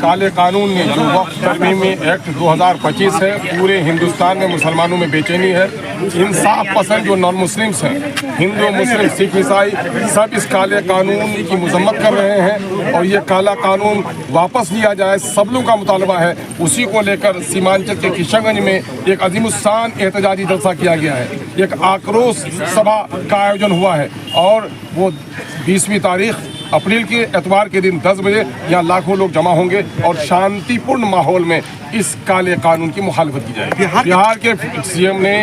काले कानून ने जो वक्फ तरमीमी एक्ट 2025 है, पूरे हिंदुस्तान में मुसलमानों में बेचैनी है। इंसाफ पसंद जो नॉन मुस्लिम्स हैं, हिंदू मुस्लिम सिख ईसाई, सब इस काले कानून की मजम्मत कर रहे हैं और ये काला कानून वापस लिया जाए, सब लोगों का मुतालबा है। उसी को लेकर सीमांचल के किशनगंज में एक अजीमुस्शान एहतजाजी जलसा किया गया है, एक आक्रोश सभा का आयोजन हुआ है और वो 20वीं तारीख अप्रैल के एतवार के दिन 10 बजे यहाँ लाखों लोग जमा होंगे और शांतिपूर्ण माहौल में इस काले कानून की मुखालफत की जाएगी। बिहार के सीएम ने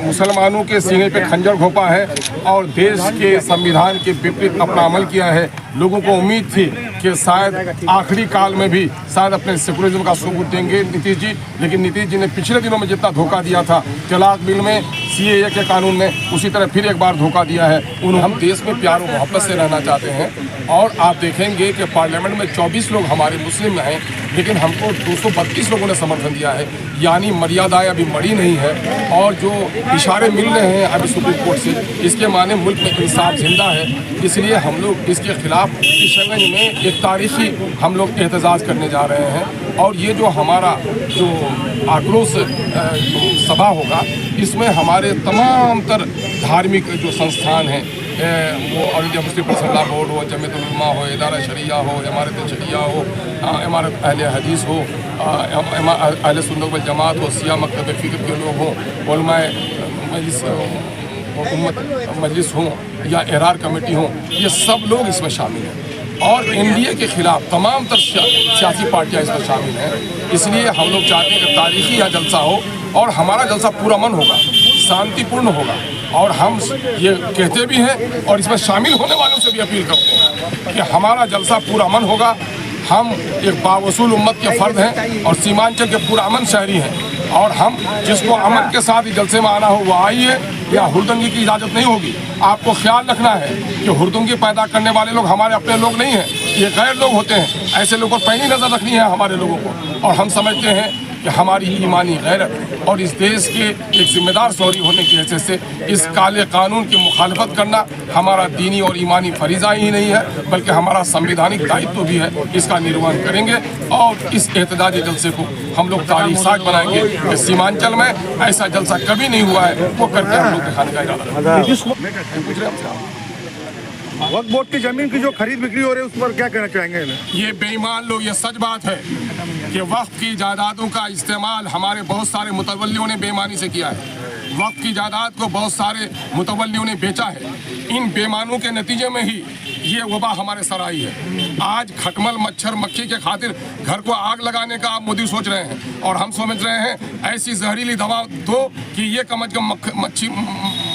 मुसलमानों के सीने पे खंजर घोंपा है और देश के संविधान के विपरीत अपना अमल किया है। लोगों को उम्मीद थी कि शायद आखिरी काल में भी शायद अपने सेकुलरिज्म का सबूत देंगे नीतीश जी, लेकिन नीतीश जी ने पिछले दिनों में जितना धोखा दिया था तलाक बिल में, सीएए के कानून में, उसी तरह फिर एक बार धोखा दिया है। हम देश में प्यार और मोहब्बत से रहना चाहते हैं और आप देखेंगे कि पार्लियामेंट में 24 लोग हमारे मुस्लिम हैं, लेकिन हमको 232 लोगों ने समर्थन दिया है, यानी मर्यादाएं अभी मरी नहीं है। और जो इशारे मिल रहे हैं अभी सुप्रीम कोर्ट से, इसके माने मुल्क में इंसाफ जिंदा है। इसलिए हम लोग इसके खिलाफ किशनगंज में एक तारीखी हम लोग एहतजाज करने जा रहे हैं और ये जो हमारा जो आक्रोश सभा होगा, इसमें हमारे तमाम तर धार्मिक जो संस्थान हैं, वो all India Muslim personal law board हो, जमीयत उलमा हो, इदारा शरिया हो, इमारत शरिया हो, इमारत अहले हदीस हो, अहले सुन्नत वल जमात हो, सिया मकतब फ़िक्र के लोग हों, उलमाए मजलिस उम्मत मजलिस हों या एहरार कमेटी हों, ये सब लोग इसमें शामिल हैं और एनडीए के खिलाफ तमाम तर सियासी पार्टियां इसमें शामिल हैं। इसलिए हम लोग चाहते हैं कि तारीखी यह जलसा हो और हमारा जलसा पूरा मन होगा, शांतिपूर्ण होगा और हम ये कहते भी हैं और इसमें शामिल होने वालों से भी अपील करते हैं कि हमारा जलसा पूरा मन होगा। हम एक बावसूल उम्मत के फ़र्द हैं और सीमांचल के पूरा अमन शहरी हैं और हम जिसको अमन के साथ ही जलसे में आना हो वो आइए, या हुड़दंगी की इजाज़त नहीं होगी। आपको ख्याल रखना है कि हुड़दंगी पैदा करने वाले लोग हमारे अपने लोग नहीं हैं, ये गैर लोग होते हैं। ऐसे लोगों पर पैनी नज़र रखनी है हमारे लोगों को और हम समझते हैं कि हमारी ईमानी गैरत और इस देश के एक जिम्मेदार शहरी होने की हैसियत से इस काले कानून की मुखालफत करना हमारा दीनी और ईमानी फरीज़ा ही नहीं है, बल्कि हमारा संवैधानिक दायित्व भी है। इसका निर्वहन करेंगे और इस एहतजाजी जलसे को हम लोग तारीख साज बनाएंगे कि सीमांचल में ऐसा जलसा कभी नहीं हुआ है, वो करके हम लोग दिखाने का इरादा रखते। वक्फ बोर्ड की जमीन की जो खरीद बिक्री हो रही है उस पर क्या कहना चाहेंगे? ये बेईमान लोग, ये सच बात है कि वक्फ की जायदादों का इस्तेमाल हमारे बहुत सारे मुतवल्लियों ने बेईमानी से किया है। वक्फ की जायदाद को बहुत सारे मुतवल्लियों ने बेचा है। इन बेईमानों के नतीजे में ही ये वबा हमारे सर आई है। आज खटमल मच्छर मक्खी के खातिर घर को आग लगाने का आप मोदी सोच रहे हैं और हम समझ रहे हैं ऐसी जहरीली दवा दो कि ये कम अज कम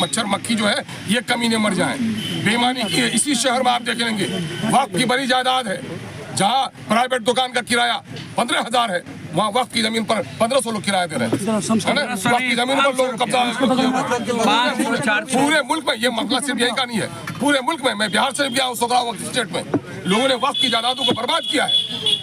मच्छर मक्खी जो है ये कमीने मर जाएं। बेईमानी की है। इसी शहर में आप देख लेंगे वक्फ की बड़ी जायदाद है, जहाँ प्राइवेट दुकान का किराया 15,000 है, वहाँ वक्फ की जमीन पर 1,500 लोग किराया दे रहे हैं। वक्फ की जमीन पर लोग कब्जा पूरे मुल्क में, ये मसला सिर्फ यही का नहीं है, पूरे मुल्क में। मैं बिहार से भी गया हूँ, 17 वक्फ स्टेट में लोगों ने वक्फ की जायदादों को बर्बाद किया है।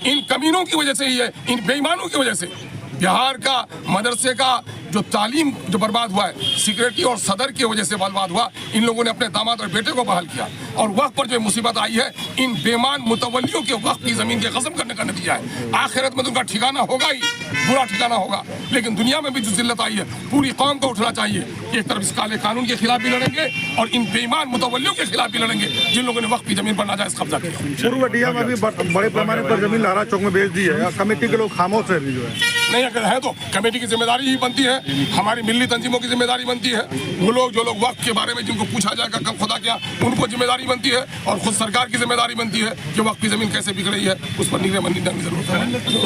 इन कमीनों की वजह से ही है, इन बेईमानों की वजह से। बिहार का मदरसे का जो तालीम जो बर्बाद हुआ है, सिक्योरिटी और सदर की वजह से बर्बाद हुआ। इन लोगों ने अपने दामाद और बेटे को बहाल किया और वक्फ पर जो मुसीबत आई है इन बेईमान मुतवल्लियों के वक्फ की जमीन के कसम करने का नतीजा है। आखिरत में तो उनका ठिकाना होगा ही, बुरा ठिकाना होगा, लेकिन दुनिया में भी जो जिल्लत आई है पूरी कौम को उठना चाहिए। एक तरफ इस काले कानून के खिलाफ भी लड़ेंगे और इन बेईमान मुतवल्लियों के खिलाफ भी लड़ेंगे जिन लोगों ने वक्फ की जमीन पर नाजायज कब्जा किया। शुरू में भी बड़े पैमाने पर जमीन लहरा चौक में बेच दी है, कमेटी के लोग खामोश है। जो नहीं अगर है तो कमेटी की जिम्मेदारी ही बनती है, हमारी मिली तंजीमों की जिम्मेदारी बनती है। वो लोग जो लोग वक्फ के बारे में जिनको पूछा जाएगा कब खुदा क्या, उनको जिम्मेदारी बनती है और खुद सरकार की जिम्मेदारी बनती है कि वक्फ की जमीन कैसे बिक रही है उस पर निगरानी करने की जरूरत है।